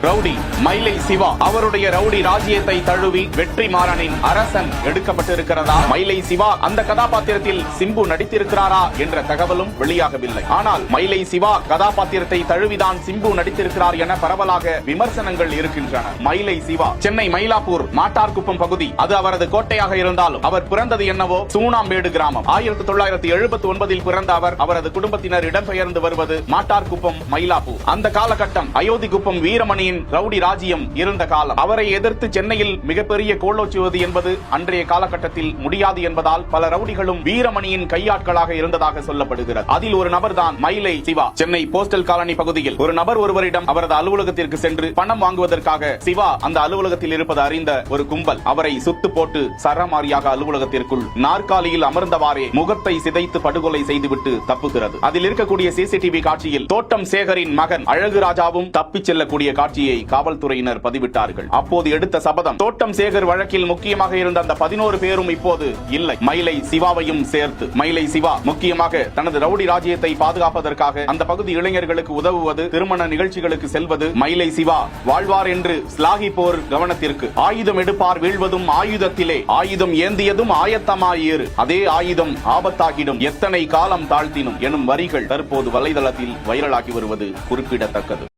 Rowdy மயிலை சிவா அவருடைய rowdy ராஜ்யத்தை தழுவி வெற்றிமாறனின் அரசன் எடுக்கப்பட்டிருக்கிறதா? மயிலை சிவா அந்த கதாபாத்திரத்தில் சிம்பு நடித்திருக்கிறாரா என்ற தகவலும் வெளியாகவில்லை. ஆனால் மயிலை சிவா கதாபாத்திரத்தை தழுவிதான் சிம்பு நடித்திருக்கிறார் என பரவலாக விமர்சனங்கள் இருக்கின்றன. மயிலை சிவா சென்னை மயிலாப்பூர் மாட்டார்குப்பம் பகுதி, அது அவரது கோட்டையாக இருந்தாலும் அவர் பிறந்தது என்னவோ சூனாம்பேடு கிராமம். 1979 பிறந்த அவர், அவரது குடும்பத்தினர் இடம்பெயர்ந்து வருவது மாட்டார்குப்பம் மயிலாப்பூர். அந்த காலகட்டம் அயோத்தி குப்பம் வீரமணியின் ரவுடி ராஜ்யம் இருந்த காலம். அவரை எதிர்த்து சென்னையில் மிகப்பெரிய கோலோச்சுவது என்பது அன்றைய காலகட்டத்தில் முடியாது என்பதால் பல ரவுடிகளும் வீரமணியின் கையாட்களாக இருந்ததாக சொல்லப்படுகிறது. அதில் ஒரு நபர் தான் மயிலை சிவா. சென்னை போஸ்டல் காலனி பகுதியில் ஒரு நபர் ஒருவரிடம் அவரது அலுவலகத்திற்கு சென்று பணம் வாங்குவதற்காக சிவா அந்த அலுவலகத்தில் இருப்பது அறிந்த ஒரு கும்பல் அவரை சுட்டு போட்டு சரமாரியாக அலுவலகத்திற்குள் நாற்காலியில் அமர்ந்தவாறே முகத்தை சிதைத்து படுகொலை செய்துவிட்டு தப்புகிறது. அதில் இருக்கக்கூடிய சிசிடிவி காட்சியில் தோட்டம் சேகரின் மகன் அழகு ராஜாவும் தப்பிச் செல்லக்கூடிய காட்சியை காவல்துறையினர் பதிவிட்டார்கள். அப்போது எடுத்த சபதம். தோட்டம் சேகர் வழக்கில் முக்கியமாக இருந்த அந்த 11 பேரும் இப்போது இல்லை, மயிலை சிவாவையும் சேர்த்து. மயிலை சிவா முக்கியமாக தனது ரவுடி ராஜ்யத்தை பாதுகாப்பதற்காக அந்த பகுதி இளைஞர்களுக்கு உதவுவது, திருமண நிகழ்ச்சிகளுக்கு செல்வது. மயிலை சிவா வாழ்வார் என்று ஸ்லாகிப்போர் கவனத்திற்கு. ஆயுதம் எடுப்பார் வீழ்வதும் ஆயுதத்திலே, ஆயுதம் ஏந்தியதும் ஆயத்தமாயிரு, அதே ஆயுதம் ஆபத்தாகிடும், எத்தனை காலம் தாழ்த்தினும் எனும் வரிகள் தற்போது வலைதளத்தில் வைரலாகி வருவது குறிப்பிடத்தக்கது.